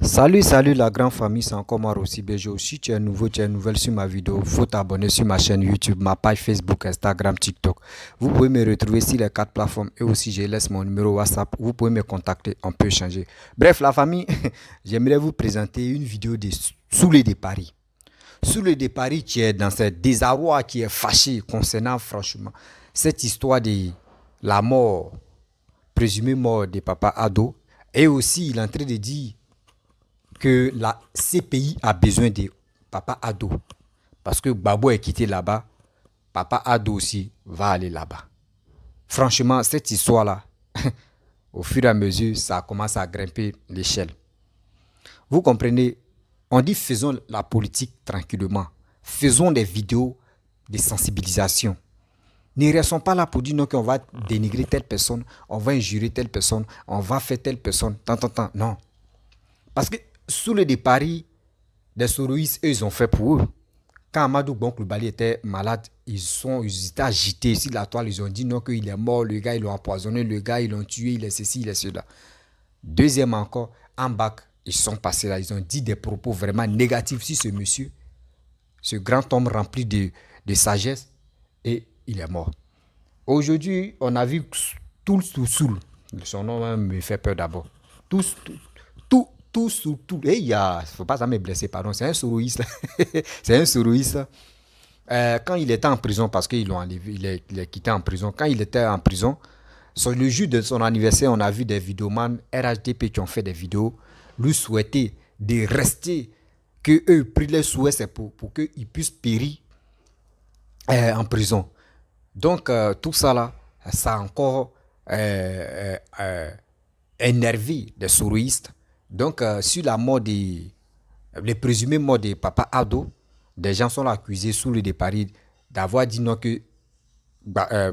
Salut la grande famille, c'est encore moi aussi Bejo. Si tu es nouveau, tu es nouvelle sur ma vidéo, faut t'abonner sur ma chaîne YouTube, ma page Facebook, Instagram, TikTok. Vous pouvez me retrouver sur les quatre plateformes et aussi je laisse mon numéro WhatsApp. Vous pouvez me contacter, on peut échanger. Bref, la famille, j'aimerais vous présenter une vidéo de Soulé de Paris. Soulé de Paris qui est dans ce désarroi, qui est fâché concernant franchement cette histoire de la mort, présumée mort de Papa Ado. Et aussi, il est en train de dire que la CPI a besoin de Papa Ado. Parce que Babo est quitté là-bas, Papa Ado aussi va aller là-bas. Franchement, cette histoire-là, au fur et à mesure, ça commence à grimper l'échelle. Vous comprenez, on dit faisons la politique tranquillement. Faisons des vidéos de sensibilisation. Ne restons pas là pour dire non qu'on va dénigrer telle personne, on va injurer telle personne, on va faire telle personne, tant. Non. Parce que sous le de Paris, des soroïstes, eux, ils ont fait pour eux. Quand Amadou Bon Koulibaly était malade, ils étaient agités sur la toile. Ils ont dit non, qu'il est mort, le gars, ils l'ont empoisonné, le gars, ils l'ont tué, il est ceci, il est cela. Deuxième encore, en bac, ils sont passés là, ils ont dit des propos vraiment négatifs sur ce monsieur, ce grand homme rempli de sagesse, et il est mort. Aujourd'hui, on a vu Soul. Son nom même me fait peur d'abord. Tous, tout sous tout. Et il y a, faut pas ça me blesser, pardon, c'est un soroïste. C'est un soroïste. Quand il était en prison, parce qu'ils l'ont enlevé, il est quitté en prison. Quand il était en prison, sur le jour de son anniversaire, on a vu des vidéomans RHDP qui ont fait des vidéos, lui souhaiter de rester, que eux prient les souhaits, c'est pour qu'ils puissent périr en prison. Donc, tout ça là, ça a encore énervé des souristes. Donc, sur la mort des. Les présumés morts de Papa Ado, des gens sont accusés sous le de Paris d'avoir dit non que.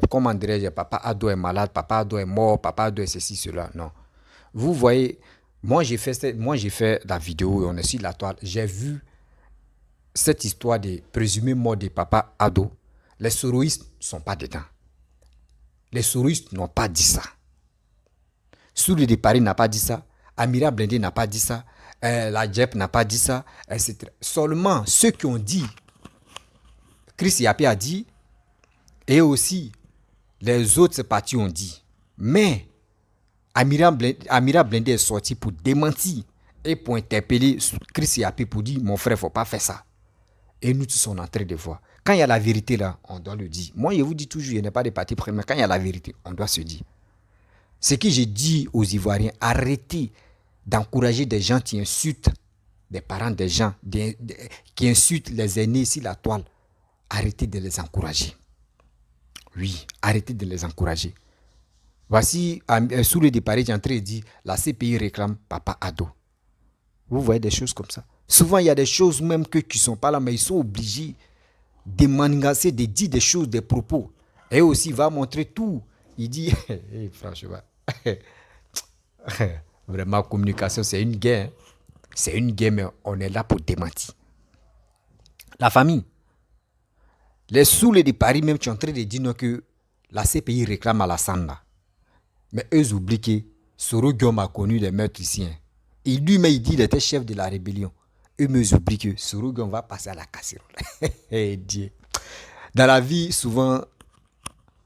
Comment dirais-je, Papa Ado est malade, Papa Ado est mort, Papa Ado est ceci, cela. Non. Vous voyez, moi j'ai fait la vidéo et on est sur la toile. J'ai vu cette histoire des présumés morts de Papa Ado. Les soroïstes ne sont pas dedans. Les soroïstes n'ont pas dit ça. Souli de Paris n'a pas dit ça. Amira Blindé n'a pas dit ça. La JEP n'a pas dit ça, etc. Seulement ceux qui ont dit, Chris Yapi a dit, et aussi les autres partis ont dit. Mais Amira Blindé est sorti pour démentir et pour interpeller Chris Yapi pour dire, mon frère, il ne faut pas faire ça. Et nous tous sommes en train de voir. Quand il y a la vérité là, on doit le dire. Moi, je vous dis toujours, il n'y a pas de parti pris, mais quand il y a la vérité, on doit se dire. Ce que j'ai dit aux Ivoiriens, arrêtez d'encourager des gens qui insultent des parents des gens, qui insultent les aînés sur la toile. Arrêtez de les encourager. Oui, arrêtez de les encourager. Voici, sous le départ, j'ai entré et dit, la CPI réclame Papa Ado. Vous voyez des choses comme ça. Souvent, il y a des choses même qui ne sont pas là, mais ils sont obligés de manigancer, de dire des choses, des propos. Et aussi, il va montrer tout. Il dit, franchement, vraiment, communication, c'est une guerre. C'est une guerre, mais on est là pour démentir. La famille, les saoulés de Paris même, tu es en train de dire non, que la CPI réclame Alassane là. Mais eux oublient que Soro Guillaume a connu des meurtres ici. Hein. Et lui-même, il dit qu'il était chef de la rébellion. Eux me oublient que Soro Guillaume va passer à la casserole. Dieu. Dans la vie, souvent,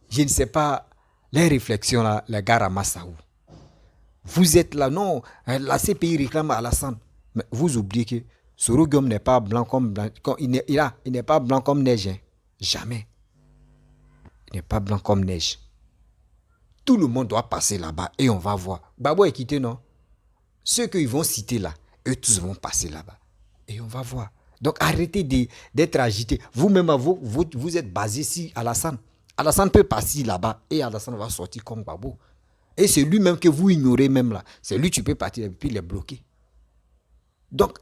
je ne sais pas, les réflexions là, les gars ramassent ça où. Vous êtes là, non, la CPI réclame Alassane. Mais vous oubliez que Soro Guillaume n'est pas blanc comme il n'est pas blanc comme neige. Hein. Jamais. Il n'est pas blanc comme neige. Tout le monde doit passer là-bas et on va voir. Babo est quitté, non? Ceux qu'ils vont citer là, eux tous vont passer là-bas. Et on va voir. Donc arrêtez d'être agité. Vous-même, vous êtes basé sur Alassane. Alassane peut passer là-bas et Alassane va sortir comme Babo. Et c'est lui-même que vous ignorez même là. C'est lui tu peux partir et puis les bloquer. Donc,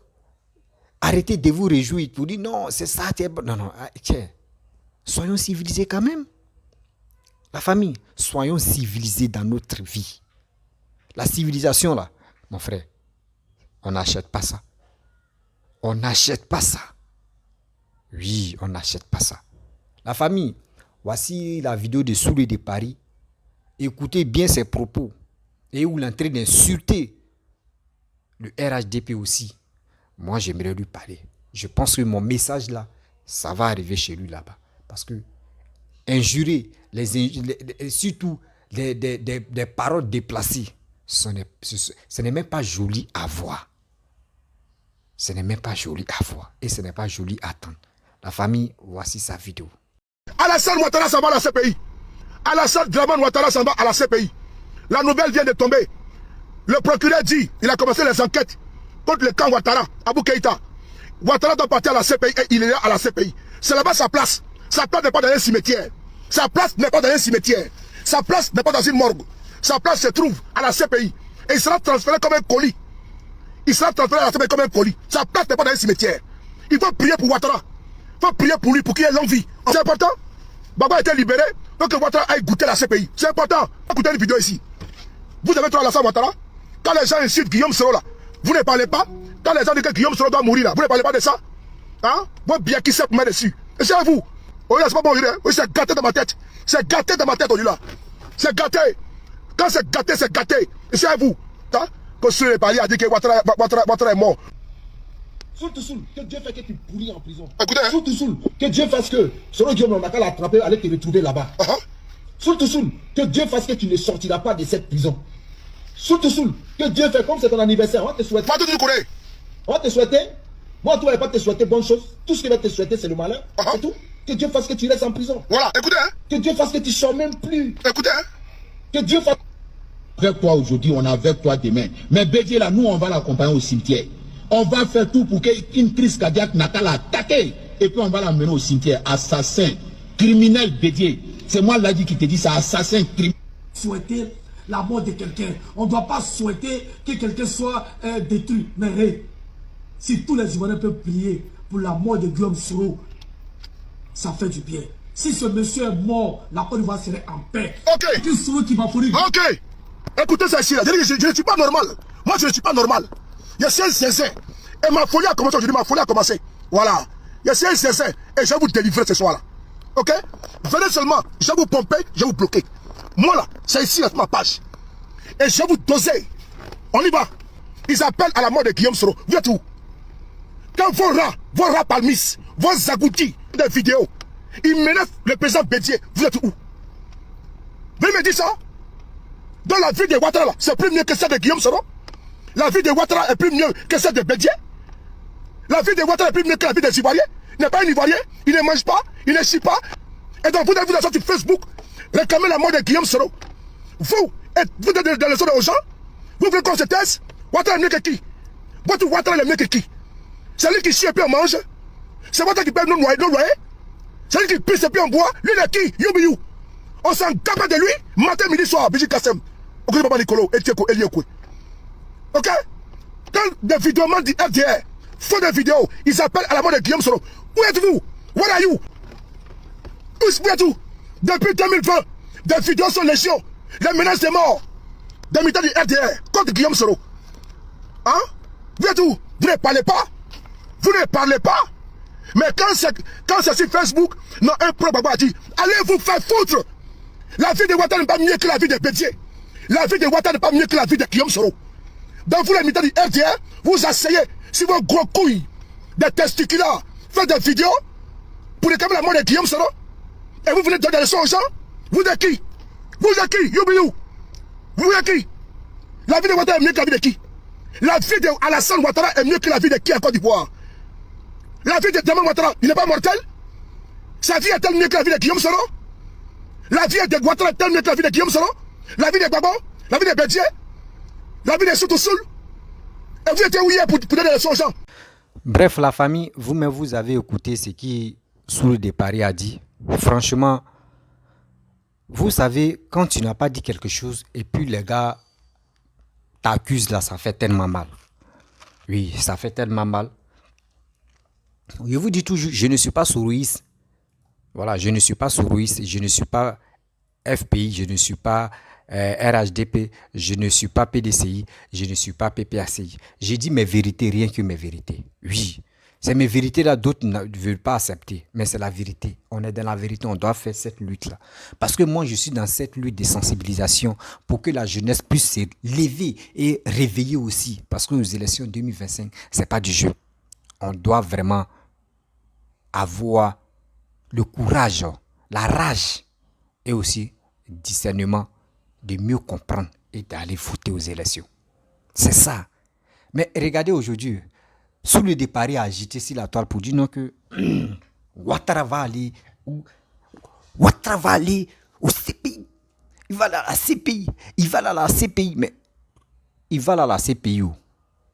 arrêtez de vous réjouir pour dire non, c'est ça. Non, tiens. Soyons civilisés quand même. La famille, soyons civilisés dans notre vie. La civilisation là, mon frère, on n'achète pas ça. On n'achète pas ça. Oui, on n'achète pas ça. La famille, voici la vidéo de Soulé de Paris. Écoutez bien ses propos. Et où il est en train d'insulter le RHDP aussi, moi j'aimerais lui parler. Je pense que mon message là, ça va arriver chez lui là-bas. Parce que injurer, surtout des paroles déplacées, ce n'est même pas joli à voir. Ce n'est même pas joli à voir. Et ce n'est pas joli à attendre. La famille, voici sa vidéo. Alassane Ouattara s'en va à la CPI. Alassane Draman Ouattara s'en va à la CPI. La nouvelle vient de tomber. Le procureur dit, il a commencé les enquêtes contre le camp Ouattara, Abou Keïta. Ouattara doit partir à la CPI et il est là à la CPI. C'est là-bas sa place. Sa place n'est pas dans un cimetière. Sa place n'est pas dans un cimetière. Sa place n'est pas dans une morgue. Sa place se trouve à la CPI. Et il sera transféré comme un colis. Il sera transféré à la CPI comme un colis. Sa place n'est pas dans un cimetière. Il faut prier pour Ouattara. Il faut prier pour lui, pour qu'il ait l'envie. C'est important. Baba a été libéré, donc Ouattara aille goûter la CPI. C'est important. Écoutez une vidéo ici. Vous avez trouvé Alassane Ouattara. Quand les gens insultent Guillaume Soro là, vous ne parlez pas. Quand les gens disent que Guillaume Soro doit mourir là, vous ne parlez pas de ça. Hein? Vous bien qui s'est met dessus. Et c'est à vous. Oh là, c'est pas bon, oui, c'est gâté dans ma tête. C'est gâté dans ma tête, là. C'est gâté. Quand c'est gâté, c'est gâté. Et c'est à vous. Hein? Que sur les paliers a dit que Ouattara est mort. Soul, que Dieu fait que tu pourris en prison. Écoutez, hein? Soul, que Dieu fasse que selon Dieu, on a qu'à l'attraper, aller te retrouver là-bas. Soul, que Dieu fasse que tu ne sortiras pas de cette prison. Soul, que Dieu fait comme c'est ton anniversaire, on va te souhaiter. On va te souhaiter. Moi, toi, il ne va pas te souhaiter bonne chose. Tout ce qu'il va te souhaiter, c'est le malheur. C'est tout. Que Dieu fasse que tu restes en prison. Voilà, écoutez, hein? Que Dieu fasse que tu ne sors même plus. Écoutez, hein? Que Dieu fasse. Avec toi aujourd'hui, on est avec toi demain. Mais Bédié, là, nous, on va l'accompagner au cimetière. On va faire tout pour qu'une crise cardiaque n'a qu'à l'attaquer. Et puis on va l'amener au cimetière. Assassin, criminel Bédié. C'est moi là qui te dis ça, assassin, criminel. Souhaiter la mort de quelqu'un. On ne doit pas souhaiter que quelqu'un soit détruit. Mais si tous les Ivoiriens peuvent prier pour la mort de Guillaume Soro, ça fait du bien. Si ce monsieur est mort, la Côte d'Ivoire serait en paix. Ok. Qui Soro qui va mourir. Ok. Écoutez ça ici là. Je ne suis pas normal. Moi je ne suis pas normal. Il y a un zézin. Et ma folie a commencé aujourd'hui. Ma folie a commencé. Voilà. Il y a un zézin. Et je vais vous délivrer ce soir là. Ok. Venez seulement. Je vais vous pomper. Je vais vous bloquer. Moi là, c'est ici là, ma page. Et je vais vous doser. On y va. Ils appellent à la mort de Guillaume Soro. Vous êtes où? Quand vos rats palmis, vos agoutis des vidéos, ils menacent le président Bédié. Vous êtes où? Vous me dites ça? Dans la vie de Ouattara là, c'est plus mieux que celle de Guillaume Soro? La vie de Ouattara est plus mieux que celle de Bédié? La vie de Ouattara est plus mieux que la vie des Ivoiriens? Il n'est pas un Ivoirien, il ne mange pas, il ne chie pas. Et donc vous avez vu la sortie sur Facebook, réclamer la mort de Guillaume Soro. Vous êtes dans les ordres aux gens? Vous voulez qu'on se taise? Ouattara est mieux que qui? Votre Ouattara est mieux que qui? C'est lui qui chie et puis on mange? C'est Ouattara qui paye nos loyers? C'est lui qui pisse et puis on boit? Lui il est qui? You. On s'en gape de lui, matin, midi, soir, Biji Kassem. Ok, Papa Nicolo, Etieko, Eliekwe. Ok? Quand des vidéomans du FDR font des vidéos, ils appellent à la mort de Guillaume Soro. Où êtes-vous? Where are you? Où êtes-vous? Depuis 2020, des vidéos sont légion. Les menaces de mort des militaires du FDR contre Guillaume Soro. Hein? Vous êtes où? Vous ne parlez pas? Vous ne parlez pas? Mais quand c'est sur Facebook, non, un pro Baba a dit, allez vous faire foutre! La vie de Ouattara n'est pas mieux que la vie de Bédié. La vie de Ouattara n'est pas mieux que la vie de Guillaume Soro. Donc vous les militaires du FDR, vous asseyez sur vos gros couilles, des testicules, faites des vidéos pour réclamer la mort de Guillaume Soro. Et vous venez donner des leçons aux gens? Vous êtes qui? Vous êtes qui? You. Vous êtes qui? La vie de Ouattara est mieux que la vie de qui? La vie de Alassane Ouattara est mieux que la vie de qui en Côte d'Ivoire? La vie de Draman Ouattara, il n'est pas mortel? Sa vie est-elle mieux que la vie de Guillaume Soro? La vie de Ouattara est-elle mieux que la vie de Guillaume Soro? La vie de Gbagbo? La vie de Bédié? La vie de Sotosoul? Et vous étiez où hier pour donner des leçons aux gens? Bref, la famille, vous-même, vous avez écouté ce qui Soul de Paris a dit. Franchement, vous savez, quand tu n'as pas dit quelque chose et puis les gars t'accusent là, ça fait tellement mal. Oui, ça fait tellement mal. Je vous dis toujours, je ne suis pas soroïste. Voilà, je ne suis pas soroïste, je ne suis pas FPI, je ne suis pas RHDP, je ne suis pas PDCI, je ne suis pas PPACI. J'ai dit mes vérités, rien que mes vérités. Oui, C'est mes vérités-là, d'autres ne veulent pas accepter. Mais c'est la vérité. On est dans la vérité, on doit faire cette lutte-là. Parce que moi, je suis dans cette lutte de sensibilisation pour que la jeunesse puisse se lever et réveiller aussi. Parce que nos élections 2025, ce n'est pas du jeu. On doit vraiment avoir le courage, la rage et aussi le discernement de mieux comprendre et d'aller voter aux élections. C'est ça. Mais regardez aujourd'hui, sous le départ a agité sur la toile pour dire non que Ouattara va aller au CPI. Il va à la CPI. Il va à la CPI. Mais il va à la CPI où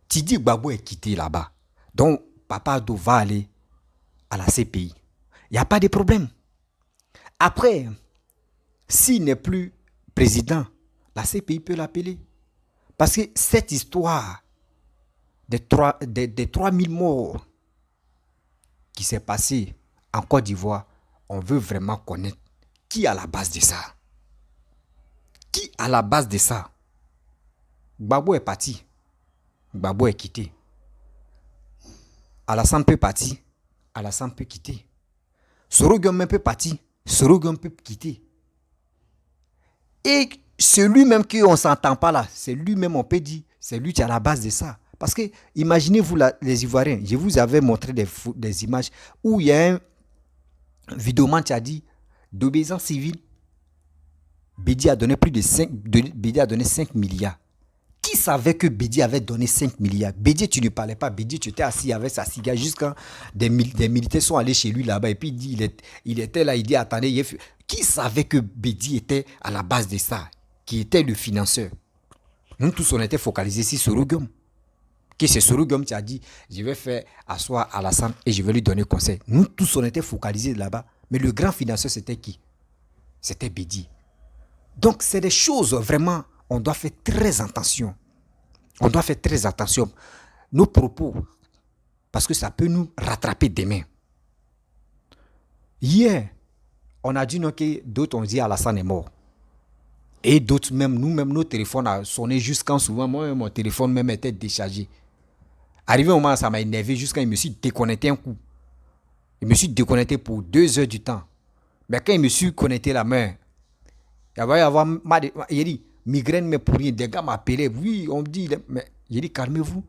tu dis que Gbagbo est quitté là-bas. Donc, Papa Ado va aller à la CPI. Il n'y a pas de problème. Après, s'il n'est plus président, la CPI peut l'appeler. Parce que cette histoire des 3000 morts qui s'est passée en Côte d'Ivoire, on veut vraiment connaître qui est à la base de ça. Qui à la base de ça? Gbagbo est parti. Gbagbo est quitté. Alassane peut partir. Alassane peut quitter. Soro Guillaume peut partir. Soro Guillaume peut quitter. Et celui-même qu'on ne s'entend pas là, c'est lui-même, on peut dire, c'est lui qui est à la base de ça. Parce que, imaginez-vous les Ivoiriens, je vous avais montré des images où il y a un vidéoman qui a dit, d'obéissance civile, Bédi a donné Bédi a donné 5 milliards. Qui savait que Bédi avait donné 5 milliards? Bédi, tu ne parlais pas. Bédi, tu étais assis avec sa cigare jusqu'à des militaires sont allés chez lui là-bas. Et puis il était là, il dit, attendez, qui savait que Bédi était à la base de ça? Qui était le financeur? Nous tous, on était focalisés sur Soro Guillaume. Que c'est Soro Guillaume qui a dit, je vais faire asseoir Alassane et je vais lui donner conseil. Nous tous, on était focalisés là-bas. Mais le grand financeur, c'était qui? C'était Bédi. Donc, c'est des choses, vraiment, on doit faire très attention. On doit faire très attention. Nos propos, parce que ça peut nous rattraper demain. Hier, on a dit que d'autres ont dit Alassane est mort. Et d'autres même, nous-mêmes, nos téléphones ont sonné jusqu'en souvent, moi, mon téléphone même était déchargé. Arrivé au moment où ça m'a énervé jusqu'à il me suis déconnecté un coup. Il me suis déconnecté pour 2 heures du temps. Mais quand il me suis connecté la main, il va y avoir il dit migraine mais pour rien. Des gars m'appelaient. Oui, on me dit, mais j'ai dit calmez-vous.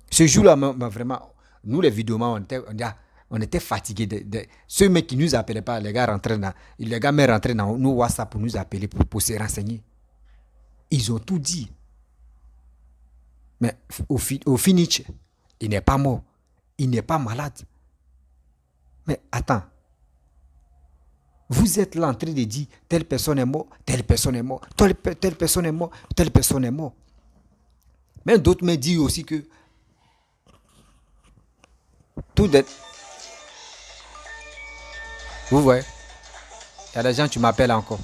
Ce jour-là, vraiment, nous les vidéomans, on était fatigués. Ceux mecs qui nous appelaient pas, les gars me rentraient dans nos WhatsApp pour nous appeler pour se renseigner. Ils ont tout dit. Mais au finish, il n'est pas mort. Il n'est pas malade. Mais attends. Vous êtes là en train de dire telle personne est morte, telle personne est morte, telle personne est morte, telle personne est morte. Mais d'autres me disent aussi que tout est... Vous voyez, il y a des gens qui m'appellent encore.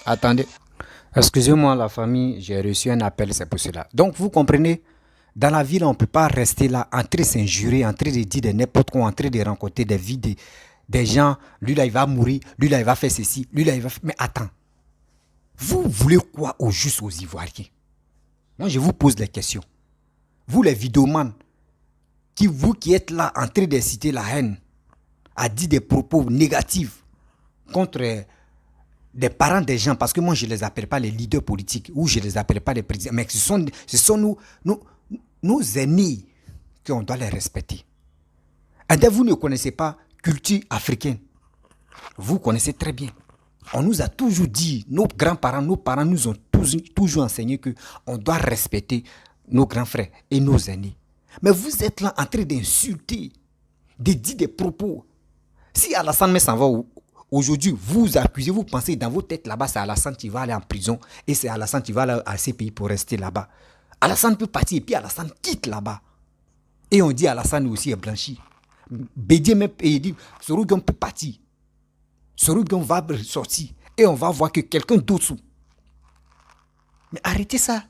Attendez. Excusez-moi la famille, j'ai reçu un appel, c'est pour cela. Donc vous comprenez, dans la ville, on ne peut pas rester là en train de s'injurer, en train de dire de n'importe quoi, en train de rencontrer des vies, des gens, lui là il va mourir, lui là il va faire ceci, lui là il va faire... Mais attends, vous voulez quoi au juste aux Ivoiriens? Moi je vous pose les questions. Vous les vidéomans, vous qui êtes là en train d'inciter la haine, à dire des propos négatifs contre des parents des gens, parce que moi je ne les appelle pas les leaders politiques, ou je ne les appelle pas les présidents, mais ce sont nos aînés qu'on doit les respecter. Et vous ne connaissez pas culture africaine. Vous connaissez très bien. On nous a toujours dit, nos grands-parents, nos parents nous ont toujours enseigné qu'on doit respecter nos grands frères et nos aînés. Mais vous êtes là en train d'insulter, de dire des propos. Si Alassane s'en va aujourd'hui, vous accusez, vous pensez dans vos têtes là-bas, c'est Alassane qui va aller en prison et c'est Alassane qui va aller à ces pays pour rester là-bas. Alassane peut partir et puis Alassane quitte là-bas. Et on dit Alassane aussi est blanchi. Bédié même et dit Soro Guillaume peut partir. Soro Guillaume va sortir et on va voir que quelqu'un d'autre. Mais arrêtez ça.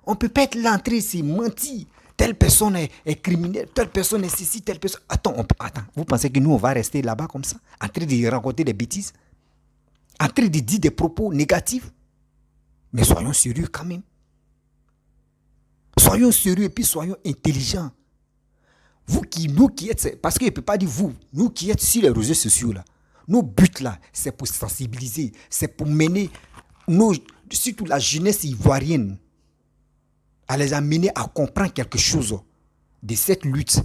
On ne peut pas être là en train de se mentir. Telle personne est criminelle, telle personne est ceci, telle personne... Attends, vous pensez que nous on va rester là-bas comme ça, en train de raconter des bêtises, en train de dire des propos négatifs? Mais soyons sérieux quand même. Soyons sérieux et puis soyons intelligents. Nous qui êtes, parce qu'il ne peut pas dire vous, nous qui êtes sur les réseaux sociaux là, nos buts là, c'est pour sensibiliser, c'est pour mener surtout la jeunesse ivoirienne, à les amener à comprendre quelque chose de cette lutte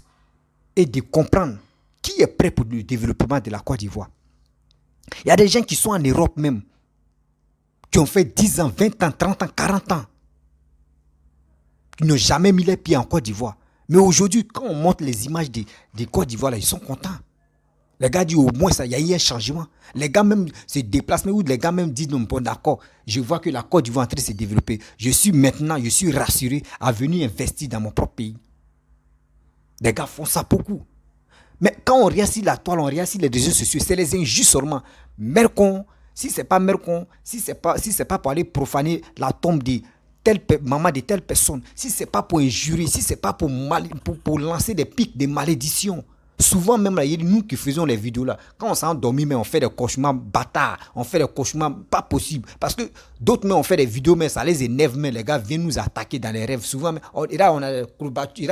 et de comprendre qui est prêt pour le développement de la Côte d'Ivoire. Il y a des gens qui sont en Europe même, qui ont fait 10 ans, 20 ans, 30 ans, 40 ans, qui n'ont jamais mis les pieds en Côte d'Ivoire. Mais aujourd'hui, quand on montre les images des Côte d'Ivoire, là, ils sont contents. Les gars disent au moins ça, il y a eu un changement. Les gars même se déplacent, mais où les gars même disent non, bon d'accord, je vois que la Côte d'Ivoire est en train de se développer. Je suis rassuré à venir investir dans mon propre pays. Les gars font ça beaucoup. Mais quand on regarde sur la toile, on regarde sur les réseaux sociaux, c'est les injustes seulement. Mercon, si c'est pas Mercon, si c'est pas pour aller profaner la tombe de maman de telle personne, si c'est pas pour injurer, si c'est pas pour lancer des pics de malédiction. Souvent même là, nous qui faisons les vidéos là, quand on s'est endormi, mais on fait des cauchemars bâtards, on fait des cauchemars pas possibles. Parce que d'autres mais on fait des vidéos, mais ça les énerve, mais les gars viennent nous attaquer dans les rêves. Souvent, là on a courbattu,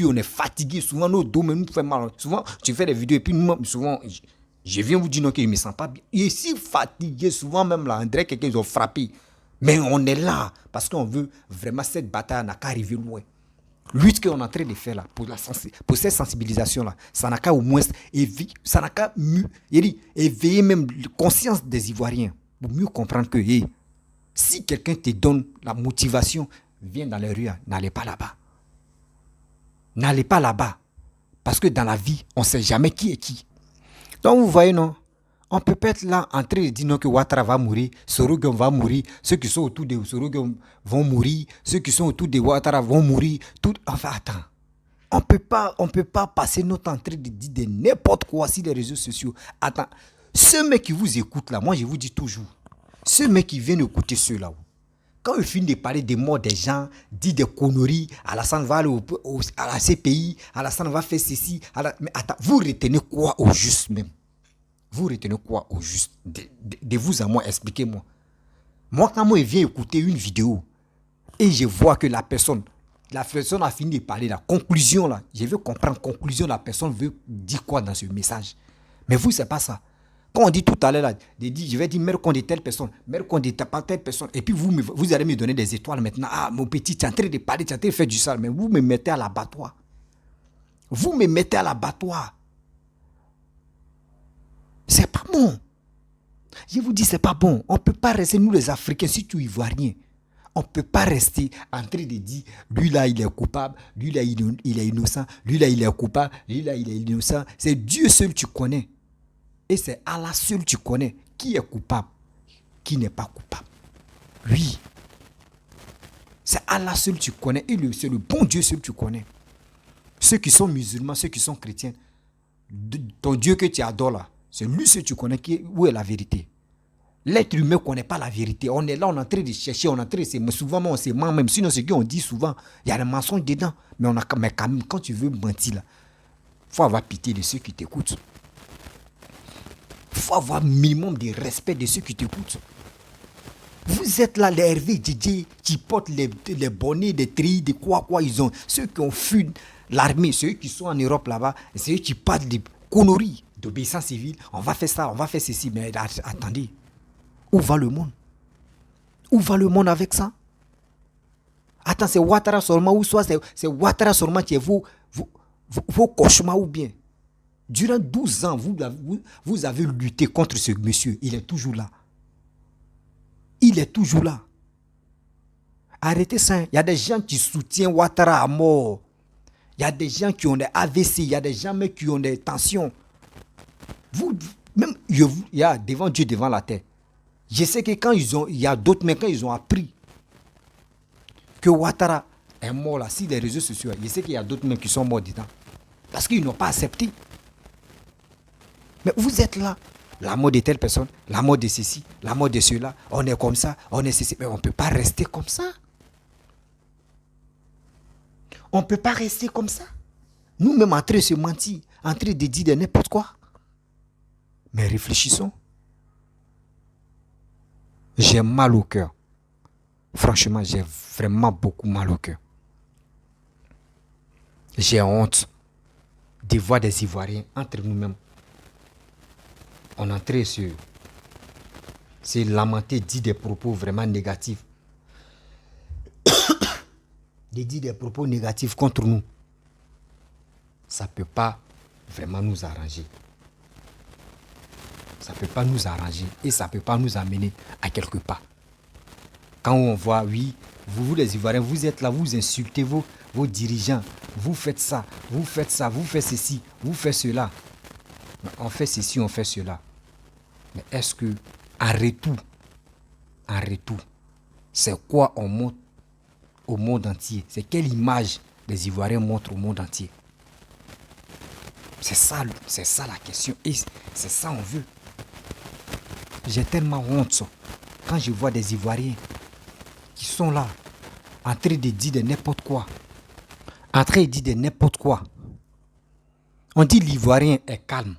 on est fatigué, souvent nos dos mais nous fait mal. Souvent, tu fais des vidéos et puis nous, souvent, je viens vous dire non, que je me sens pas bien. Il est si fatigué, souvent même là, André, quelqu'un ils ont frappé. Mais on est là, parce qu'on veut vraiment cette bataille n'a qu'à arriver loin. Lutte qu'on est en train de faire là, pour cette sensibilisation-là, ça n'a qu'à au moins éveiller même la conscience des Ivoiriens pour mieux comprendre que si quelqu'un te donne la motivation, viens dans les rues, n'allez pas là-bas. N'allez pas là-bas. Parce que dans la vie, on ne sait jamais qui est qui. Donc vous voyez, non? On peut pas être là en train de dire non, que Ouattara va mourir, Sorogon va mourir, ceux qui sont autour de Sorogon vont mourir, ceux qui sont autour de Ouattara vont mourir. Enfin, attends. On peut pas passer notre temps en train de dire de n'importe quoi sur les réseaux sociaux. Attends. Ceux mecs qui vous écoutent là, moi je vous dis toujours, ceux mecs qui viennent écouter ceux-là, quand ils finissent de parler des morts des gens, disent des conneries, Alassane va aller à la CPI, Alassane va faire ceci. Mais attends, vous retenez quoi au juste même? Vous retenez quoi au juste? De vous à moi, expliquez-moi. Moi, quand moi, je viens écouter une vidéo et je vois que la personne a fini de parler, la conclusion là, je veux comprendre, conclusion, la personne veut dire quoi dans ce message. Mais vous, c'est pas ça. Quand on dit tout à l'heure, là, je vais dire Mercon de telle personne, Mercon de telle personne, et puis vous allez me donner des étoiles maintenant. Ah, mon petit, tu es en train de parler, tu es en train de faire du sale, mais vous me mettez à l'abattoir. Vous me mettez à l'abattoir. C'est pas bon. Je vous dis, c'est pas bon. On ne peut pas rester, nous les Africains, surtout Ivoiriens. On ne peut pas rester en train de dire, lui là, il est coupable, lui là, il est innocent, lui là, il est coupable, lui là, il est innocent. C'est Dieu seul tu connais. Et c'est Allah seul tu connais qui est coupable, qui n'est pas coupable. Lui. C'est Allah seul tu connais et c'est le bon Dieu seul tu connais. Ceux qui sont musulmans, ceux qui sont chrétiens, ton Dieu que tu adores là, c'est lui seul tu connais où est la vérité. L'être humain ne connaît pas la vérité. On est là, on est en train de chercher, on est en train de souvent on se ment même. Sinon, ce qu'on dit souvent, il y a des mensonges dedans. Mais quand même, quand tu veux mentir là, il faut avoir pitié de ceux qui t'écoutent. Il faut avoir un minimum de respect de ceux qui t'écoutent. Vous êtes là, les Hervé DJ, qui portent les bonnets, des trilles, de quoi ils ont. Ceux qui ont fui l'armée, ceux qui sont en Europe là-bas, ceux qui parlent de conneries, d'obéissance civile. On va faire ça, on va faire ceci. Mais attendez, où va le monde? Où va le monde avec ça? Attends, c'est Ouattara seulement ou soit c'est Ouattara seulement qui est vos cauchemars ou bien? Durant 12 ans, vous avez lutté contre ce monsieur. Il est toujours là. Il est toujours là. Arrêtez ça. Il y a des gens qui soutiennent Ouattara à mort. Il y a des gens qui ont des AVC. Il y a des gens qui ont des tensions. Il y a devant Dieu, devant la terre. Je sais que il y a d'autres, mais quand ils ont appris que Ouattara est mort là, sur les réseaux sociaux, je sais qu'il y a d'autres même qui sont morts dedans. Parce qu'ils n'ont pas accepté. Mais vous êtes là. La mort de telle personne, la mort de ceci, la mort de cela, on est comme ça, on est ceci. Mais on ne peut pas rester comme ça. On ne peut pas rester comme ça. Nous-mêmes en train de se mentir, en train de dire de n'importe quoi. Mais réfléchissons. J'ai mal au cœur. Franchement, j'ai vraiment beaucoup mal au cœur. J'ai honte devoir des Ivoiriens entre nous-mêmes. On est entré sur... C'est lamenter, dit des propos vraiment négatifs. De dire des propos négatifs contre nous. Ça ne peut pas vraiment nous arranger. Ça ne peut pas nous arranger et ça ne peut pas nous amener à quelque part. Quand on voit, oui, vous les Ivoiriens, vous êtes là, vous insultez vos dirigeants, vous faites ça, vous faites ceci, vous faites cela. Mais on fait ceci, on fait cela. Mais est-ce que, en retour, c'est quoi on montre au monde entier? C'est quelle image les Ivoiriens montrent au monde entier? C'est ça la question. Et c'est ça qu'on veut. J'ai tellement honte ça. Quand je vois des Ivoiriens qui sont là, en train de dire de n'importe quoi. En train de dire de n'importe quoi. On dit l'Ivoirien est calme.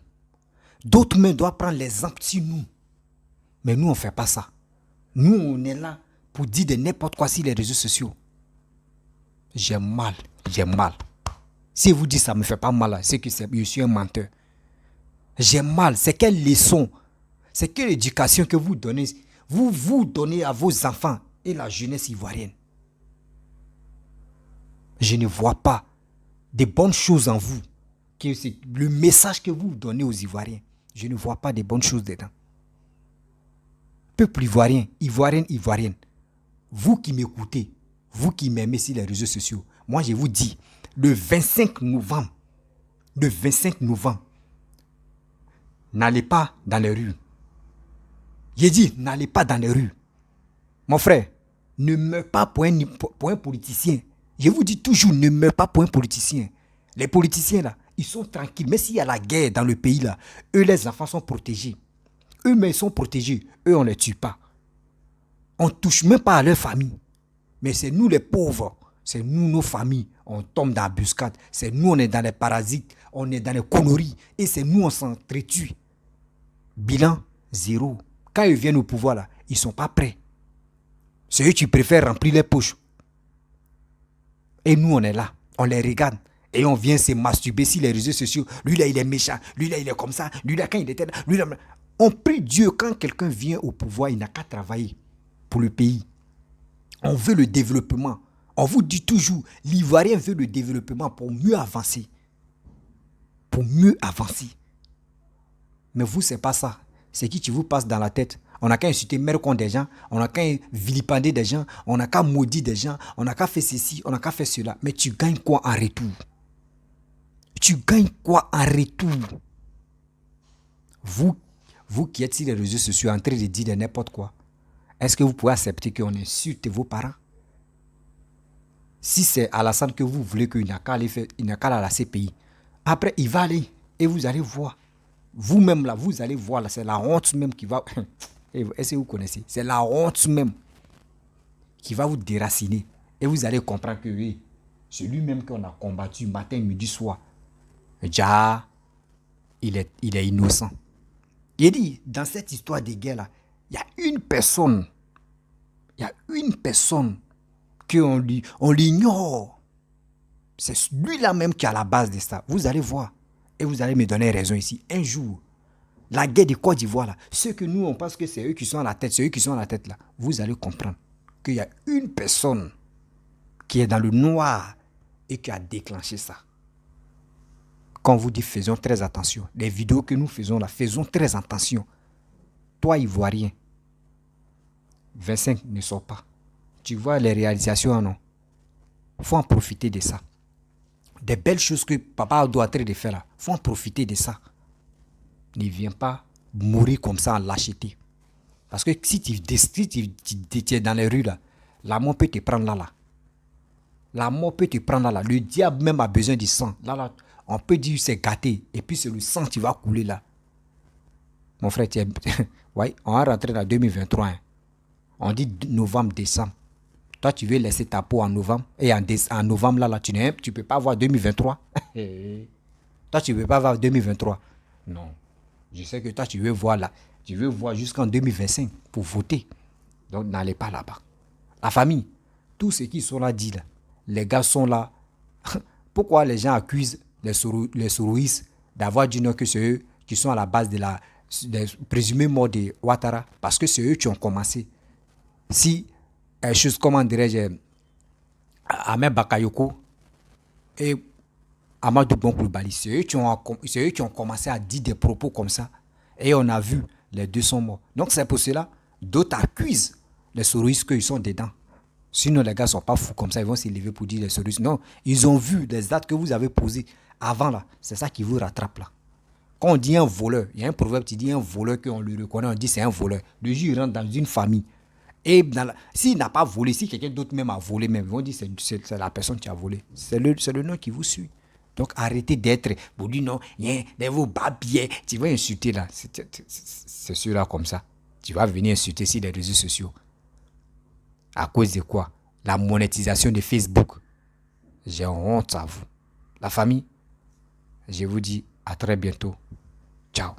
D'autres même doivent prendre l'exemple sur nous. Mais nous, on ne fait pas ça. Nous, on est là pour dire de n'importe quoi sur les réseaux sociaux. J'ai mal. Si vous dites ça ne me fait pas mal, c'est que je suis un menteur. J'ai mal. C'est quelle leçon? C'est quelle éducation que vous donnez? Vous donnez à vos enfants et la jeunesse ivoirienne. Je ne vois pas de bonnes choses en vous. Que c'est le message que vous donnez aux Ivoiriens. Je ne vois pas de bonnes choses dedans. Peuple ivoirien, ivoirienne, vous qui m'écoutez, vous qui m'aimez sur les réseaux sociaux, moi je vous dis, le 25 novembre, n'allez pas dans les rues. J'ai dit, n'allez pas dans les rues. Mon frère, ne meurs pas pour un politicien. Je vous dis toujours, ne meurs pas pour un politicien. Les politiciens là, ils sont tranquilles. Mais s'il y a la guerre dans le pays là, eux les enfants sont protégés. Eux mais ils sont protégés. Eux on ne les tue pas. On ne touche même pas à leur famille. Mais c'est nous les pauvres. C'est nous nos familles. On tombe dans la buscade. C'est nous on est dans les parasites. On est dans les conneries. Et c'est nous on s'entretue. Bilan, 0. Quand ils viennent au pouvoir là, ils ne sont pas prêts. C'est eux qui préfèrent remplir les poches. Et nous, on est là. On les regarde. Et on vient se masturber sur les réseaux sociaux. Lui, là, il est méchant. Lui, là, il est comme ça. Lui, là, quand il était là. Lui, là. On prie Dieu quand quelqu'un vient au pouvoir, il n'a qu'à travailler pour le pays. On veut le développement. On vous dit toujours, l'Ivoirien veut le développement pour mieux avancer. Pour mieux avancer. Mais vous, c'est pas ça. C'est qui vous passe dans la tête. On n'a qu'à insulter mère contre des gens, on n'a qu'à vilipender des gens, on n'a qu'à maudire des gens, on n'a qu'à faire ceci, on n'a qu'à faire cela. Mais tu gagnes quoi en retour? Tu gagnes quoi en retour? Vous qui êtes sur les réseaux sociaux en train de dire de n'importe quoi, est-ce que vous pouvez accepter qu'on insulte vos parents? Si c'est Alassane que vous voulez qu'il n'a qu'à aller à la CPI, après il va aller et vous allez voir. Vous-même là, vous allez voir là, c'est la honte même qui va... Est-ce que vous connaissez? C'est la honte même qui va vous déraciner. Et vous allez comprendre que oui, celui-même qu'on a combattu matin, midi, soir, déjà, il est innocent. Il dit, dans cette histoire de guerre-là, il y a une personne qu'on l'ignore. C'est lui-là même qui est à la base de ça. Vous allez voir. Et vous allez me donner raison ici. Un jour, la guerre de Côte d'Ivoire, là, ceux que nous, on pense que c'est eux qui sont à la tête, là, vous allez comprendre qu'il y a une personne qui est dans le noir et qui a déclenché ça. Quand on vous dit faisons très attention, les vidéos que nous faisons là, faisons très attention. Toi, Ivoirien, 25 ne sort pas. Tu vois les réalisations, non? Il faut en profiter de ça. Des belles choses que papa doit être de faire là, il faut en profiter de ça. Ne viens pas mourir comme ça en lâcheté. Parce que si tu es dans les rues là, la mort peut te prendre là. La mort peut te prendre là. Le diable même a besoin du sang. Là, on peut dire c'est gâté. Et puis c'est le sang qui va couler là. Mon frère, ouais, on va rentrer dans 2023. Hein. On dit novembre, décembre. Toi, tu veux laisser ta peau en novembre. Et en novembre, là tu ne peux pas voir 2023. Toi, tu ne peux pas voir 2023. Non. Je sais que toi, tu veux voir là. Tu veux voir jusqu'en 2025 pour voter. Donc, n'allez pas là-bas. La famille, tous ceux qui sont là disent là. Les gars sont là. Pourquoi les gens accusent les soroïstes, d'avoir dit non que c'est eux qui sont à la base des présumés morts de Ouattara, parce que c'est eux qui ont commencé. Si, chose, comment dirais-je, Ahmed Bakayoko et Amadou Bon Koulibaly, c'est eux qui ont commencé à dire des propos comme ça. Et on a vu, les deux sont morts. Donc c'est pour cela, d'autres accusent les soroïstes qu'ils sont dedans. Sinon, les gars ne sont pas fous comme ça, ils vont s'élever pour dire les soroïstes. Non, ils ont vu les actes que vous avez posés avant là. C'est ça qui vous rattrape là. Quand on dit un voleur, il y a un proverbe qui dit un voleur qu'on le reconnaît, on dit c'est un voleur. Le jour il rentre dans une famille. Et s'il n'a pas volé, si quelqu'un d'autre même a volé, même, ils vont dire c'est la personne qui a volé. C'est le nom qui vous suit. Donc arrêtez d'être, vous dites non, de vos babiers, tu vas insulter là. C'est sûr-là comme ça. Tu vas venir insulter sur les réseaux sociaux. À cause de quoi? La monétisation de Facebook. J'ai honte à vous. La famille, je vous dis à très bientôt. Ciao.